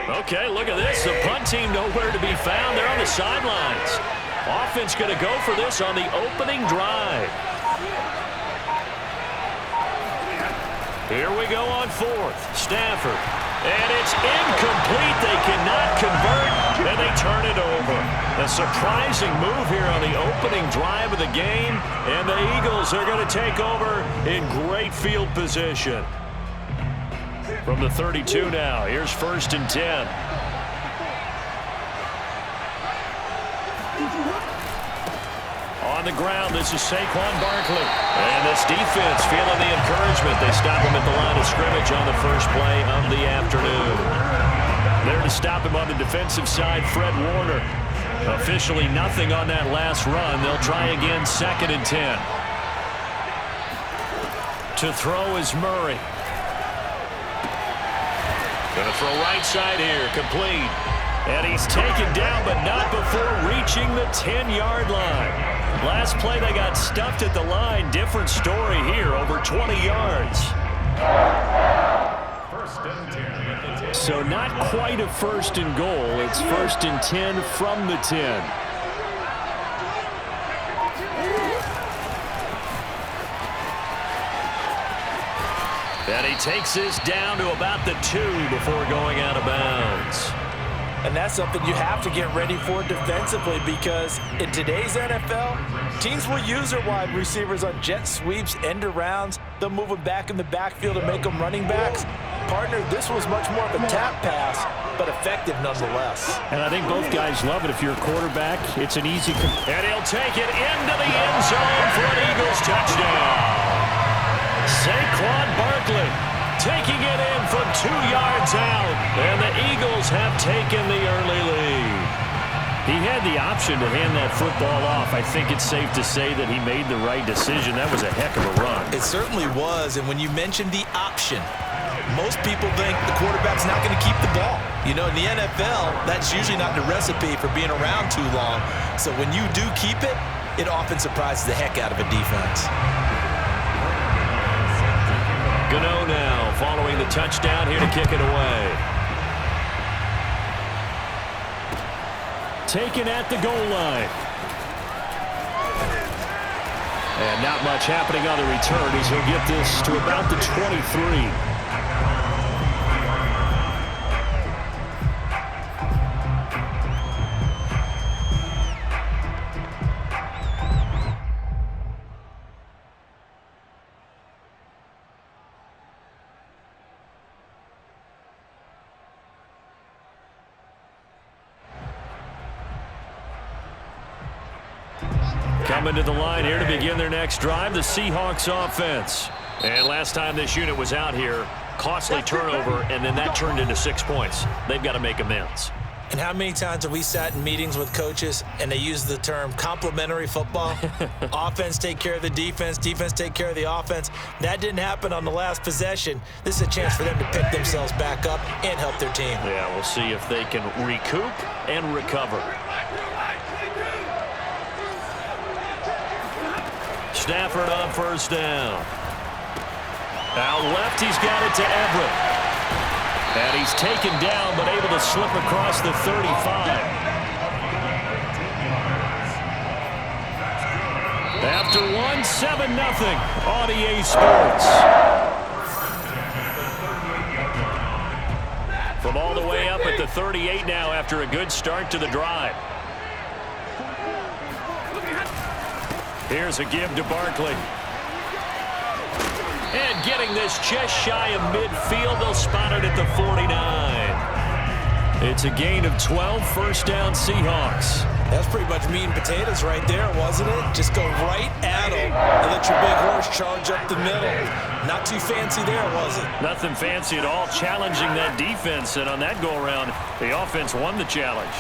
Okay, look at this. The punt team nowhere to be found. They're on the sidelines. Offense going to go for this on the opening drive. Here we go on fourth. Stafford. And it's incomplete. They cannot convert, and they turn it over. A surprising move here on the opening drive of the game, and the Eagles are going to take over in great field position. From the 32 now, here's 1st and 10. On the ground, this is Saquon Barkley. And this defense feeling the encouragement. They stop him at the line of scrimmage on the first play of the afternoon. There to stop him on the defensive side, Fred Warner. Officially nothing on that last run. They'll try again, 2nd and 10. To throw is Murray. Going to throw right side here, complete. And he's taken down, but not before reaching the 10-yard line. Last play, they got stuffed at the line. Different story here, over 20 yards. So not quite a 1st and goal. It's 1st and 10 from the 10. And he takes this down to about the 2 before going out of bounds. And that's something you have to get ready for defensively, because in today's NFL, teams will use their wide receivers on jet sweeps, end arounds. They'll move them back in the backfield and make them running backs. Partner, this was much more of a tap pass, but effective nonetheless. And I think both guys love it. If you're a quarterback, it's an easy... And he'll take it into the end zone for an Eagles touchdown. Saquon Barkley taking it in from 2 yards out, and the Eagles have taken the early lead. He had the option to hand that football off. I think it's safe to say that he made the right decision. That was a heck of a run. It certainly was, and when you mentioned the option, most people think the quarterback's not going to keep the ball. You know, in the NFL, that's usually not the recipe for being around too long. So when you do keep it, it often surprises the heck out of a defense. Gano now following the touchdown, here to kick it away. Taken at the goal line. And not much happening on the return as he'll get this to about the 23. Coming to the line here to begin their next drive, the Seahawks offense. And last time this unit was out here, costly turnover, and then that turned into 6 points. They've got to make amends. And how many times have we sat in meetings with coaches and they use the term complementary football? Offense take care of the defense, defense take care of the offense. That didn't happen on the last possession. This is a chance for them to pick themselves back up and help their team. Yeah, we'll see if they can recoup and recover. Stafford on 1st down. Out left, he's got it to Everett. And he's taken down, but able to slip across the 35. After 1, 7-0 on EA Sports. From all the way up at the 38 now after a good start to the drive. Here's a give to Barkley. And getting this just shy of midfield, they'll spot it at the 49. It's a gain of 12, 1st down Seahawks. That's pretty much meat and potatoes right there, wasn't it? Just go right at them and let your big horse charge up the middle. Not too fancy there, was it? Nothing fancy at all, challenging that defense, and on that go-around, the offense won the challenge.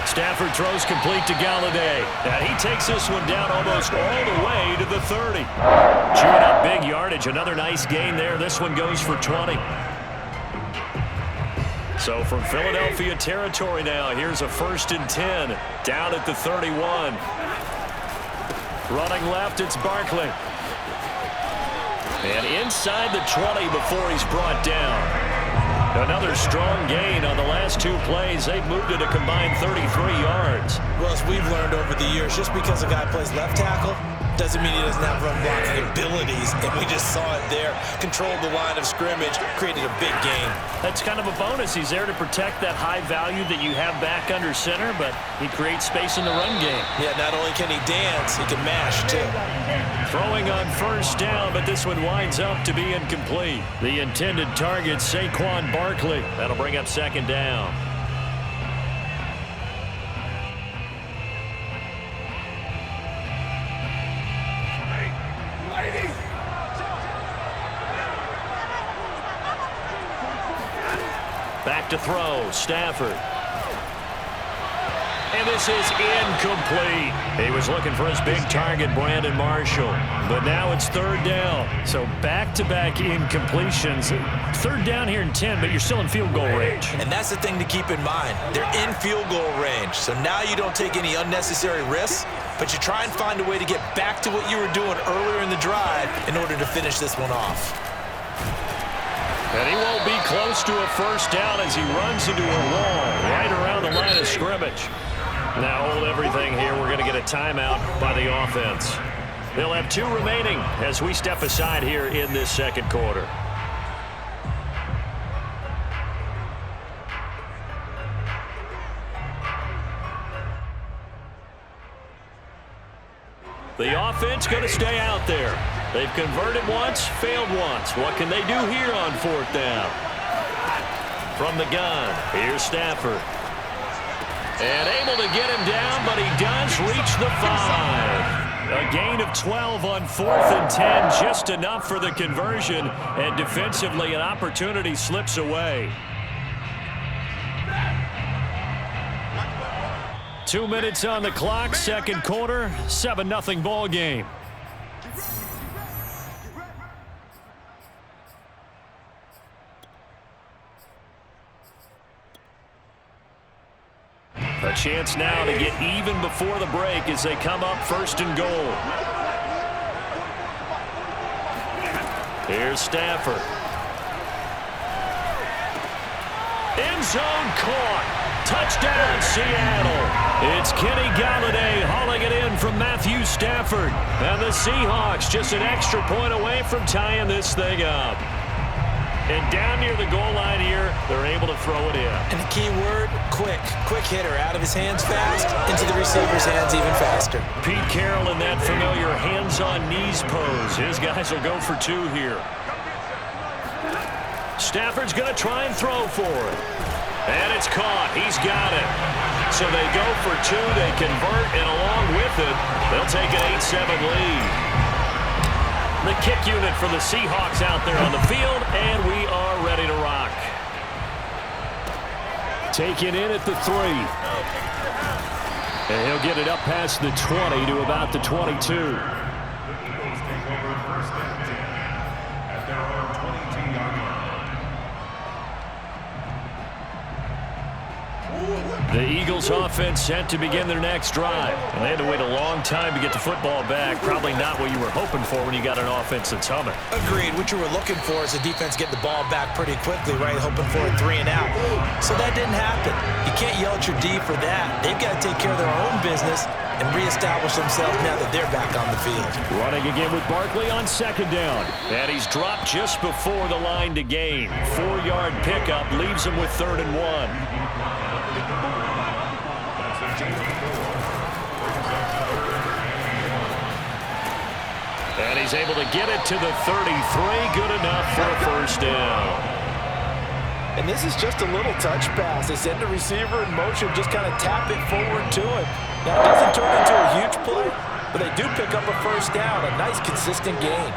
Stafford throws complete to Galladay. And he takes this one down almost all the way to the 30. Chewing up big yardage. Another nice gain there. This one goes for 20. So from Philadelphia territory now, here's a 1st and 10. Down at the 31. Running left, it's Barkley. And inside the 20 before he's brought down. Another strong gain on the last 2 plays. They've moved it a combined 33 yards. Well, as we've learned over the years, just because a guy plays left tackle doesn't mean he doesn't have run blocking abilities, and we just saw it there. Controlled the line of scrimmage, created a big gain. That's kind of a bonus. He's there to protect that high value that you have back under center, but he creates space in the run game. Yeah, not only can he dance, he can mash, too. Throwing on first down, but this one winds up to be incomplete. The intended target, Saquon Barkley. That'll bring up second down. Back to throw, Stafford. And this is incomplete. He was looking for his big target, Brandon Marshall. But now it's third down. So back-to-back incompletions. Third down here in 10, but you're still in field goal range. And that's the thing to keep in mind. They're in field goal range. So now you don't take any unnecessary risks, but you try and find a way to get back to what you were doing earlier in the drive in order to finish this one off. And he won't be close to a first down as he runs into a wall right around the line of scrimmage. Now hold everything here. We're going to get a timeout by the offense. They'll have 2 remaining as we step aside here in this second quarter. The offense going to stay out there. They've converted once, failed once. What can they do here on fourth down? From the gun, here's Stafford. And able to get him down, but he does reach the 5. A gain of 12 on 4th and 10, just enough for the conversion. And defensively, an opportunity slips away. 2 minutes on the clock, second quarter, 7-0 ball game. A chance now to get even before the break as they come up first and goal. Here's Stafford. End zone caught. Touchdown, Seattle. It's Kenny Galladay hauling it in from Matthew Stafford. And the Seahawks just an extra point away from tying this thing up. And down near the goal line here, they're able to throw it in. And the key word, quick. Quick hitter, out of his hands fast, into the receiver's hands even faster. Pete Carroll in that familiar hands-on-knees pose. His guys will go for 2 here. Stafford's going to try and throw for it. And it's caught. He's got it. So they go for 2. They convert, and along with it, they'll take an 8-7 lead. The kick unit for the Seahawks out there on the field, and we are ready to rock. Taken in at the 3. And he'll get it up past the 20 to about the 22. The Eagles offense set to begin their next drive. And they had to wait a long time to get the football back. Probably not what you were hoping for when you got an offense that's humming. Agreed. What you were looking for is the defense get the ball back pretty quickly, right? Hoping for a 3 and out. So that didn't happen. You can't yell at your D for that. They've got to take care of their own business and reestablish themselves now that they're back on the field. Running again with Barkley on second down. And he's dropped just before the line to gain. 4-yard pickup leaves him with 3rd and 1. And he's able to get it to the 33. Good enough for a first down. And this is just a little touch pass. They send the receiver in motion, just kind of tap it forward to him. Now, it doesn't turn into a huge play, but they do pick up a first down, a nice, consistent gain.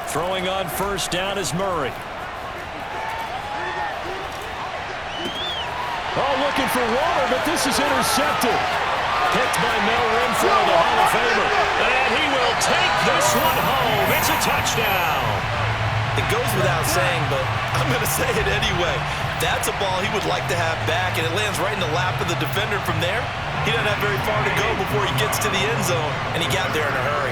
Throwing on first down is Murray. Oh, looking for water, but this is intercepted. Picked by Mel Renfro, the Hall of Famer. And he will take this one home. It's a touchdown. It goes without saying, but I'm going to say it anyway. That's a ball he would like to have back, and it lands right in the lap of the defender from there. He doesn't have very far to go before he gets to the end zone, and he got there in a hurry.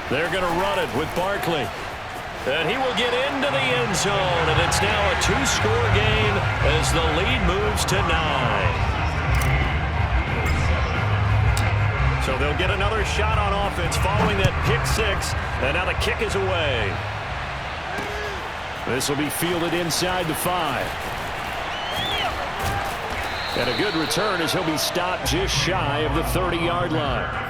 They're going to run it with Barkley. And he will get into the end zone, and it's now a 2-score game as the lead moves to 9. So they'll get another shot on offense following that pick 6, and now the kick is away. This will be fielded inside the 5. And a good return as he'll be stopped just shy of the 30-yard line.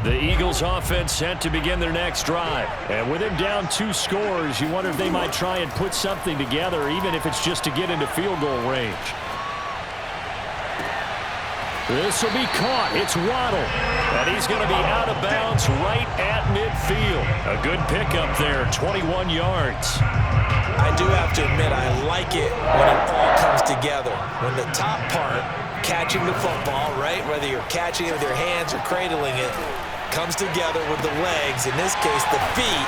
The Eagles offense set to begin their next drive. And with him down 2 scores, you wonder if they might try and put something together, even if it's just to get into field goal range. This will be caught. It's Waddle. And he's going to be out of bounds right at midfield. A good pickup there, 21 yards. I do have to admit, I like it when it all comes together. When the top part, catching the football, right, whether you're catching it with your hands or cradling it, comes together with the legs, in this case the feet,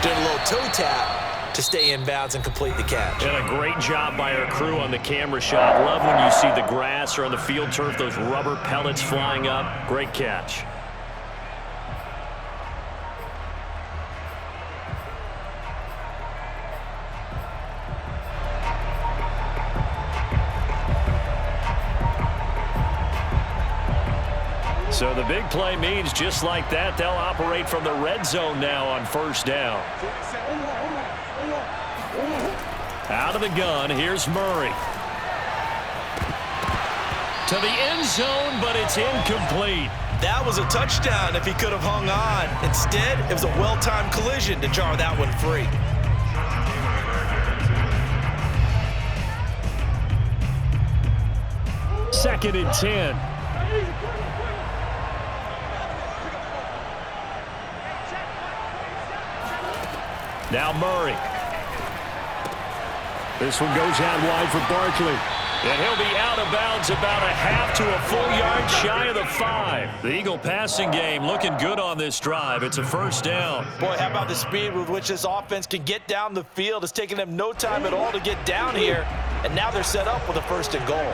doing a little toe tap to stay in bounds and complete the catch. And a great job by our crew on the camera shot. Love when you see the grass or on the field turf, those rubber pellets flying up. Great catch. So the big play means just like that, they'll operate from the red zone now on first down. Out of the gun, here's Murray. To the end zone, but it's incomplete. That was a touchdown if he could have hung on. Instead, it was a well-timed collision to jar that one free. Second and 10. Now Murray. This one goes out wide for Barkley. And he'll be out of bounds about a half to a full yard shy of the 5. The Eagle passing game looking good on this drive. It's a first down. Boy, how about the speed with which this offense can get down the field? It's taken them no time at all to get down here. And now they're set up with a first and goal.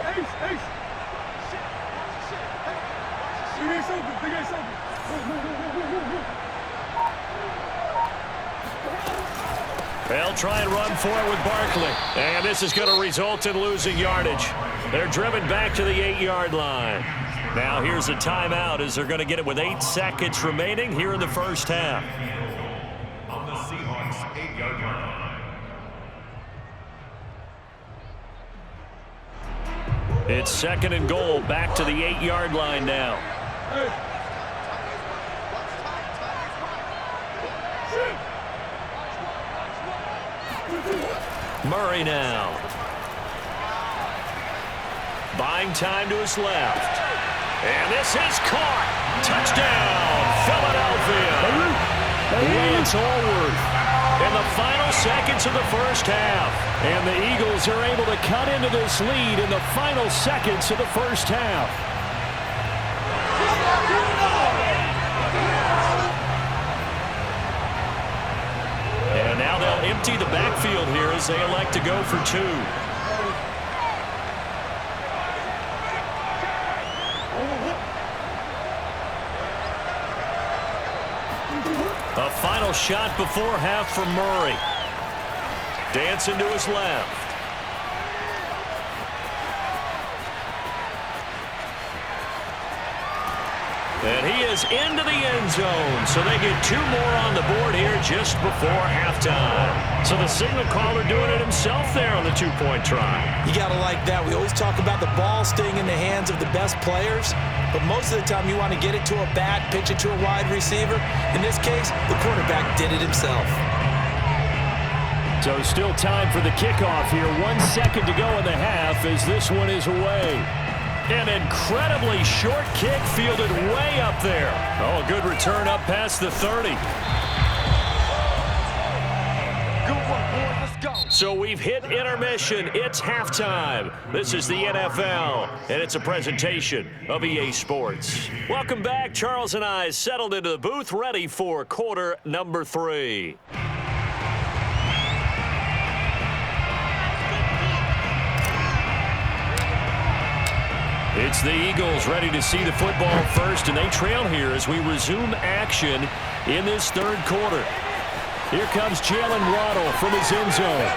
They'll try and run for it with Barkley. And this is going to result in losing yardage. They're driven back to the 8-yard line. Now here's a timeout as they're going to get it with 8 seconds remaining here in the first half. On the Seahawks 8-yard line. It's second and goal, back to the 8-yard line now. Murray now. Buying time to his left. And this is caught. Touchdown, Philadelphia. It's Allworth in the final seconds of the first half. And the Eagles are able to cut into this lead in the final seconds of the first half. And now they'll empty the backfield here as they elect to go for 2. A final shot before half from Murray. Dancing to his left. And he is into the end zone, so they get 2 more on the board here just before halftime. So the signal caller doing it himself there on the 2-point try. You got to like that. We always talk about the ball staying in the hands of the best players, but most of the time you want to get it to a back, pitch it to a wide receiver. In this case, the quarterback did it himself. So still time for the kickoff here. 1 second to go in the half as this one is away. An incredibly short kick fielded way up there. Oh, a good return up past the 30. Good one, boy. So we've hit intermission. It's halftime. This is the NFL, and it's a presentation of EA Sports. Welcome back. Charles and I settled into the booth, ready for quarter number 3. It's the Eagles ready to see the football first, and they trail here as we resume action in this third quarter. Here comes Jalen Waddle from his end zone.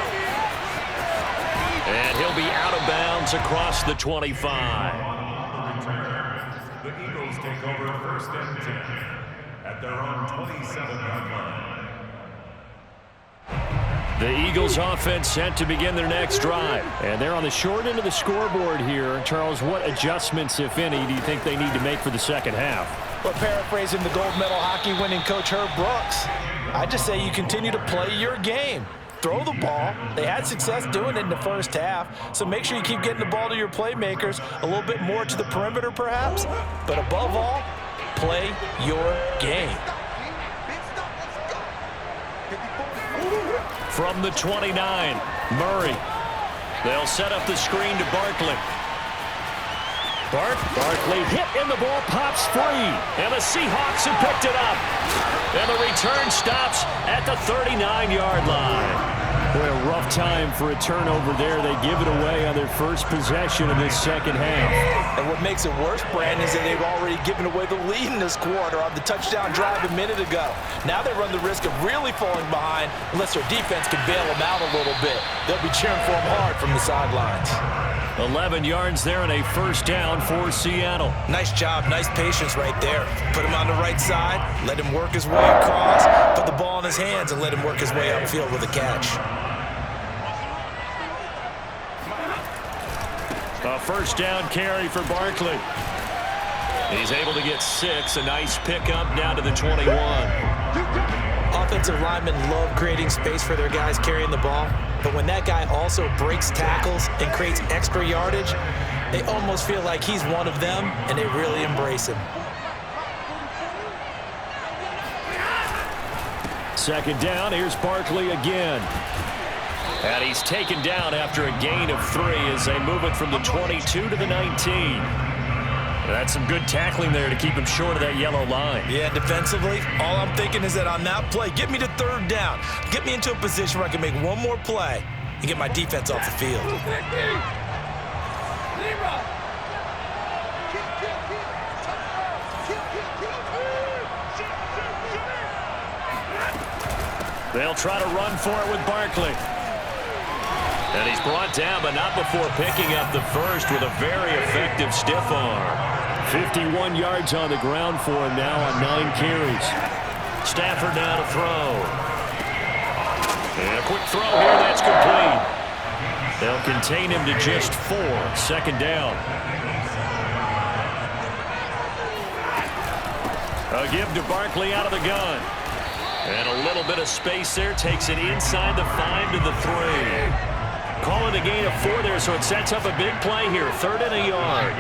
And he'll be out of bounds across the 25. The Eagles take over first and 10 at their own 27-yard line. The Eagles offense set to begin their next drive. And they're on the short end of the scoreboard here. Charles, what adjustments, if any, do you think they need to make for the second half? Well, paraphrasing the gold medal hockey winning coach Herb Brooks, I just say you continue to play your game. Throw the ball. They had success doing it in the first half, so make sure you keep getting the ball to your playmakers, a little bit more to the perimeter perhaps, but above all, play your game. From the 29, Murray. They'll set up the screen to Barkley. Barkley hit and the ball pops free. And the Seahawks have picked it up. And the return stops at the 39-yard line. Boy, a rough time for a turnover there. They give it away on their first possession of this second half. And what makes it worse, Brandon, is that they've already given away the lead in this quarter on the touchdown drive a minute ago. Now they run the risk of really falling behind unless their defense can bail them out a little bit. They'll be cheering for them hard from the sidelines. 11 yards there and a first down for Seattle. Nice job, nice patience right there. Put him on the right side, let him work his way across, put the ball in his hands, and let him work his way upfield with a catch. A first down carry for Barkley. He's able to get 6. A nice pickup down to the 21. Offensive linemen love creating space for their guys carrying the ball, but when that guy also breaks tackles and creates extra yardage, they almost feel like he's one of them, and they really embrace him. Second down, here's Barkley again. And he's taken down after a gain of 3 as they move it from the 22 to the 19. That's some good tackling there to keep him short of that yellow line. Yeah, defensively, all I'm thinking is that on that play, get me to third down. Get me into a position where I can make one more play and get my defense off the field. They'll try to run for it with Barkley. And he's brought down, but not before picking up the first with a very effective stiff arm. 51 yards on the ground for him now on 9 carries. Stafford now to throw. And a quick throw here, that's complete. They'll contain him to just 4. Second down. A give to Barkley out of the gun. And a little bit of space there, takes it inside the 5 to the 3. Calling a gain of 4 there, so it sets up a big play here. 3rd and a yard.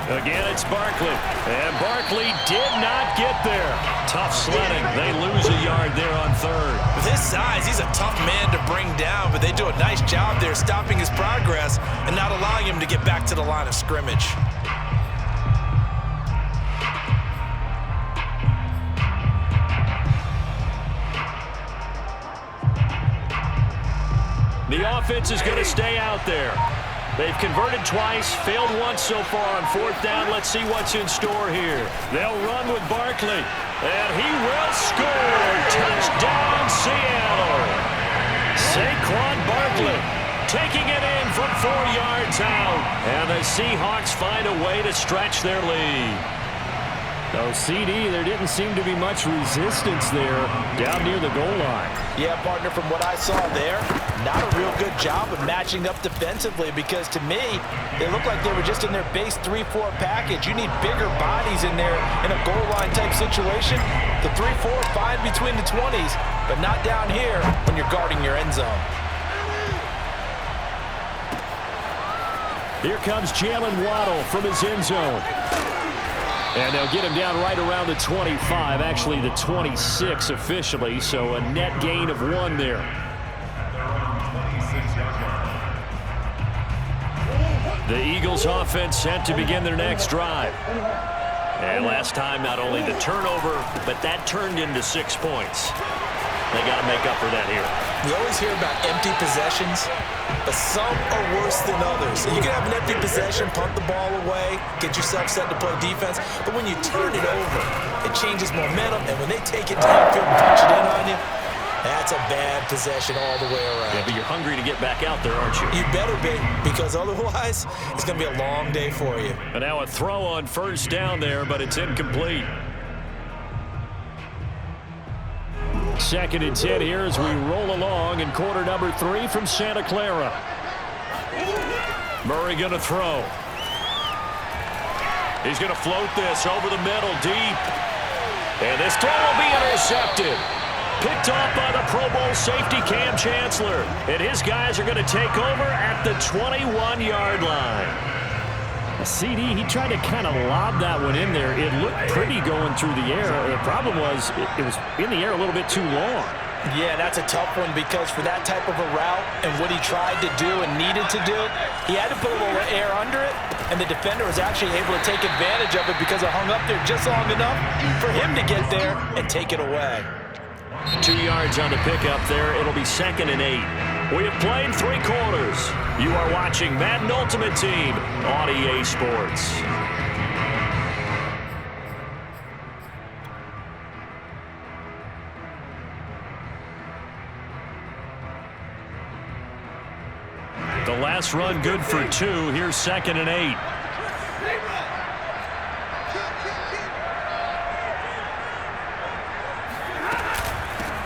Again, it's Barkley. And Barkley did not get there. Tough sledding. They lose a yard there on 3rd. With his size, he's a tough man to bring down, but they do a nice job there stopping his progress and not allowing him to get back to the line of scrimmage. The offense is going to stay out there. They've converted twice, failed once so far on 4th down. Let's see what's in store here. They'll run with Barkley, and he will score. Touchdown, Seattle. Saquon Barkley taking it in from 4 yards out. And the Seahawks find a way to stretch their lead. No, CD, there didn't seem to be much resistance there down near the goal line. Yeah, partner, from what I saw there, not a real good job of matching up defensively because to me, they looked like they were just in their base 3-4 package. You need bigger bodies in there in a goal line type situation. The 3-4 fine between the 20s, but not down here when you're guarding your end zone. Here comes Jalen Waddle from his end zone. And they'll get him down right around the 25, actually the 26 officially, so a net gain of 1 there. The Eagles offense set to begin their next drive. And last time, not only the turnover, but that turned into 6 points. They got to make up for that here. We always hear about empty possessions, but some are worse than others. You can have an empty possession, punt the ball away, get yourself set to play defense, but when you turn it over, it changes momentum, and when they take it downfield and punch it in on you, that's a bad possession all the way around. Yeah, but you're hungry to get back out there, aren't you? You better be, because otherwise, it's going to be a long day for you. And now a throw on first down there, but it's incomplete. 2nd and 10 here as we roll along in quarter number 3 from Santa Clara. Murray going to throw. He's going to float this over the middle deep. And this throw will be intercepted. Picked off by the Pro Bowl safety Cam Chancellor. And his guys are going to take over at the 21-yard line. A CD, he tried to kind of lob that one in there. It looked pretty going through the air. The problem was it was in the air a little bit too long. Yeah, that's a tough one because for that type of a route and what he tried to do and needed to do, he had to put a little air under it, and the defender was actually able to take advantage of it because it hung up there just long enough for him to get there and take it away. 2 yards on the pickup there. It'll be 2nd and 8. We have played 3 quarters. You are watching Madden Ultimate Team on EA Sports. The last run good for 2. Here's 2nd and 8.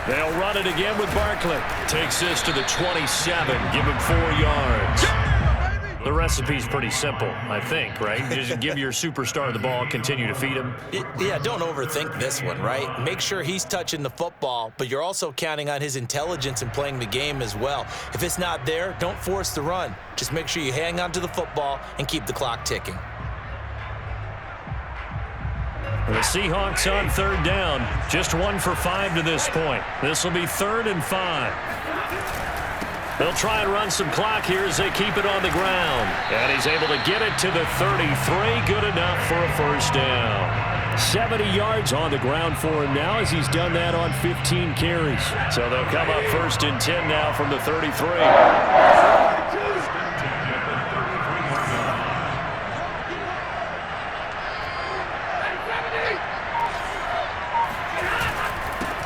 They'll run it again with Barkley. Takes this to the 27. Give him 4 yards. The recipe's pretty simple, I think, right? Just give your superstar the ball, continue to feed him. Yeah, don't overthink this one, right? Make sure he's touching the football, but you're also counting on his intelligence in playing the game as well. If it's not there, don't force the run. Just make sure you hang on to the football and keep the clock ticking. The Seahawks on 3rd down. Just 1 for 5 to this point. This will be 3rd and 5. They'll try and run some clock here as they keep it on the ground. And he's able to get it to the 33. Good enough for a first down. 70 yards on the ground for him now as he's done that on 15 carries. So they'll come up 1st and 10 now from the 33.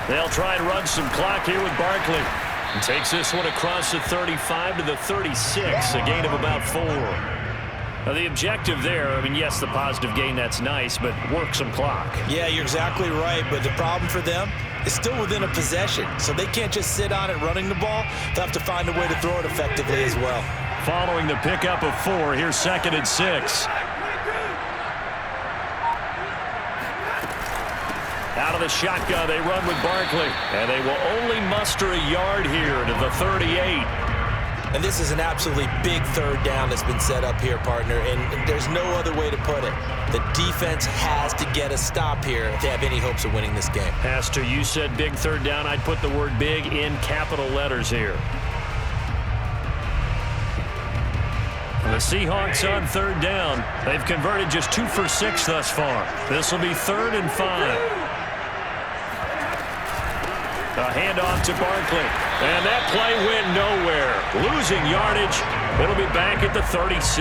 They'll try and run some clock here with Barkley. He takes this one across the 35 to the 36, a gain of about 4. Now the objective there, I mean, yes, the positive gain, that's nice, but work some clock. Yeah, you're exactly right, but the problem for them is still within a possession, so they can't just sit on it running the ball. They'll have to find a way to throw it effectively as well. Following the pickup of 4, here's 2nd and 6. Out of the shotgun, they run with Barkley. And they will only muster a yard here to the 38. And this is an absolutely big 3rd down that's been set up here, partner. And there's no other way to put it. The defense has to get a stop here if they have any hopes of winning this game. Pastor, you said big 3rd down. I'd put the word big in capital letters here. The Seahawks on 3rd down. They've converted just 2 for 6 thus far. This will be 3rd and 5. A handoff to Barkley. And that play went nowhere. Losing yardage. It'll be back at the 36.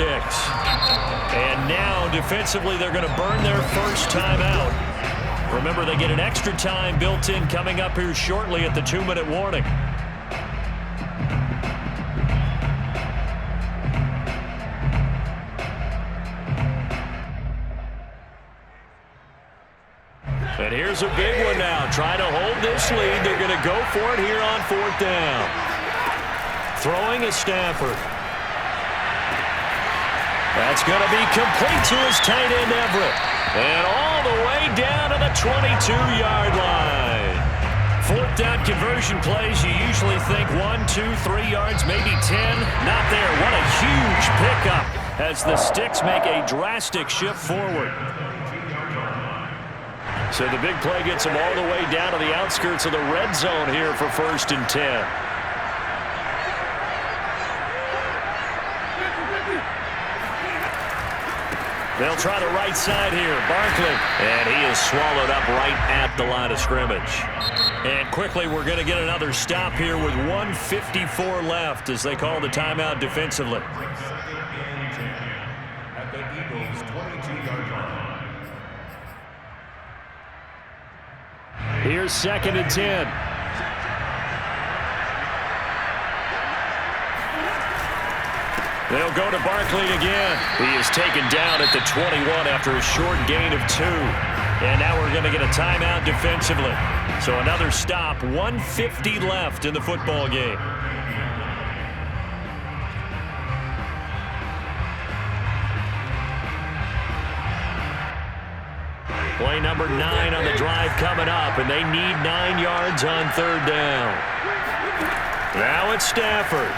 And now, defensively, they're going to burn their first timeout. Remember, they get an extra time built in coming up here shortly at the 2-minute warning. And here's a big one now. Trying to hold this lead. They're going to go for it here on 4th down. Throwing is Stafford. That's going to be complete to his tight end, Everett. And all the way down to the 22-yard line. 4th down conversion plays, you usually think 1, 2, 3 yards, maybe 10. Not there. What a huge pickup as the Sticks make a drastic shift forward. So the big play gets him all the way down to the outskirts of the red zone here for 1st and 10. They'll try the right side here. Barkley. And he is swallowed up right at the line of scrimmage. And quickly, we're going to get another stop here with 1:54 left as they call the timeout defensively. At the Eagles' 22-yard line. Here's 2nd and 10. They'll go to Barkley again. He is taken down at the 21 after a short gain of 2. And now we're going to get a timeout defensively. So another stop, 1:50 left in the football game. Play number 9 on the drive coming up, and they need 9 yards on 3rd down. Now it's Stafford.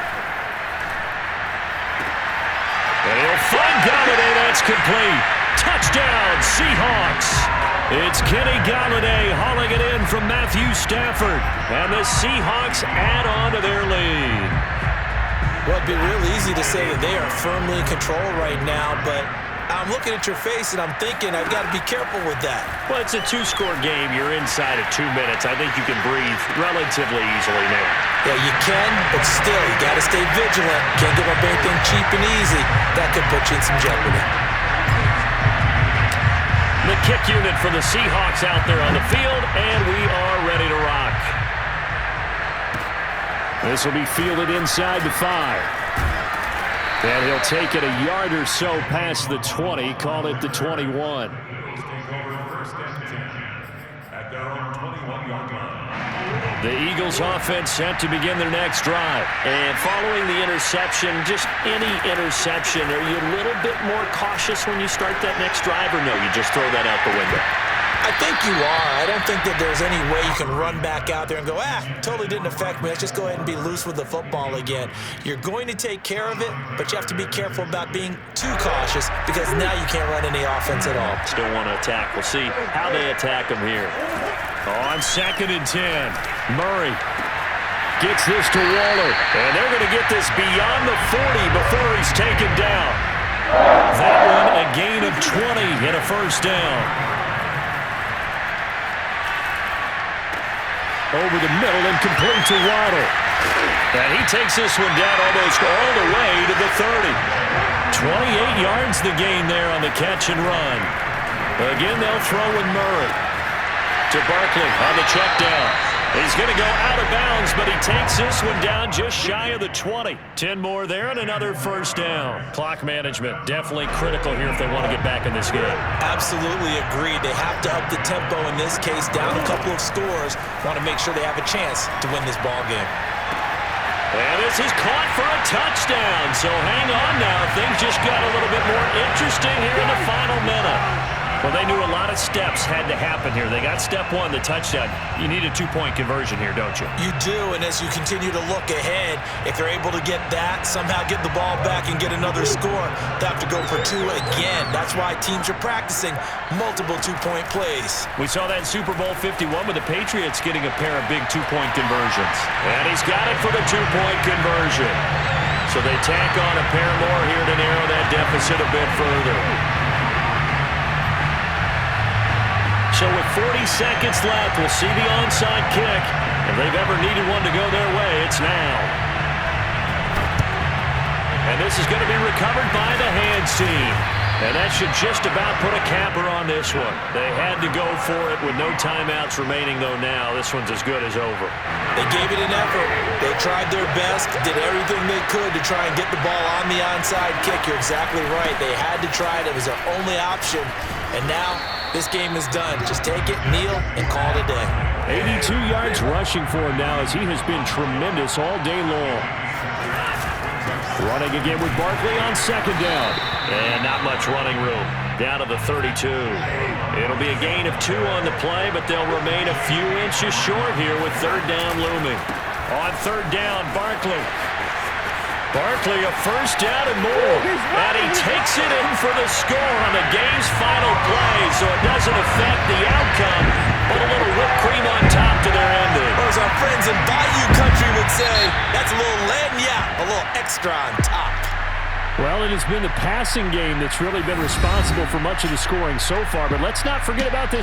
And he'll find Galladay. That's complete. Touchdown, Seahawks. It's Kenny Galladay hauling it in from Matthew Stafford. And the Seahawks add on to their lead. Well, it'd be real easy to say that they are firmly in control right now, but I'm looking at your face and I'm thinking I've got to be careful with that. Well, it's a 2-score game. You're inside of 2 minutes. I think you can breathe relatively easily now. Yeah, you can, but still, you got to stay vigilant. Can't give up anything cheap and easy. That could put you in some jeopardy. The kick unit for the Seahawks out there on the field, and we are ready to rock. This will be fielded inside the 5. And he'll take it a yard or so past the 20, call it the 21. Eagles take over 1st and 10 at their own 21-yard line. The Eagles offense set to begin their next drive. And following the interception, just any interception, are you a little bit more cautious when you start that next drive, or no, you just throw that out the window? I think you are. I don't think that there's any way you can run back out there and go, totally didn't affect me. Let's just go ahead and be loose with the football again. You're going to take care of it, but you have to be careful about being too cautious because now you can't run any offense at all. Still want to attack. We'll see how they attack him here. On 2nd and 10, Murray gets this to Waller, and they're going to get this beyond the 40 before he's taken down. That one a gain of 20 and a 1st down. Over the middle and complete to Waddle. And he takes this one down almost all the way to the 30. 28 yards the gain there on the catch and run. Again, they'll throw with Murray. To Barkley on the check down. He's going to go out of bounds, but he takes this one down just shy of the 20. 10 more there and another 1st down. Clock management definitely critical here if they want to get back in this game. Absolutely agreed. They have to up the tempo in this case, down a couple of scores. Want to make sure they have a chance to win this ball game. And this is caught for a touchdown. So hang on now. Things just got a little bit more interesting here in the final minute. Well, they knew a lot of steps had to happen here. They got step 1, the touchdown. You need a 2-point conversion here, don't you? You do, and as you continue to look ahead, if they're able to get that, somehow get the ball back and get another score, they have to go for 2 again. That's why teams are practicing multiple 2-point plays. We saw that in Super Bowl 51 with the Patriots getting a pair of big 2-point conversions. And he's got it for the 2-point conversion. So they tack on a pair more here to narrow that deficit a bit further. So with 40 seconds left, we'll see the onside kick. If they've ever needed one to go their way, it's now. And this is going to be recovered by the hands team. And that should just about put a capper on this one. They had to go for it with no timeouts remaining, though now. This one's as good as over. They gave it an effort. They tried their best, did everything they could to try and get the ball on the onside kick. You're exactly right. They had to try it. It was their only option. And now this game is done. Just take it, kneel, and call it a day. 82 yards rushing for him now as he has been tremendous all day long. Running again with Barkley on 2nd down. And not much running room. Down to the 32. It'll be a gain of 2 on the play, but they'll remain a few inches short here with 3rd down looming. On 3rd down, Barkley. Barkley, a 1st down and more. And he takes it in for the score on the game's final play, so it doesn't affect the outcome say that's a little lagniappe, a little extra on top. Well, it has been the passing game that's really been responsible for much of the scoring so far, but let's not forget about this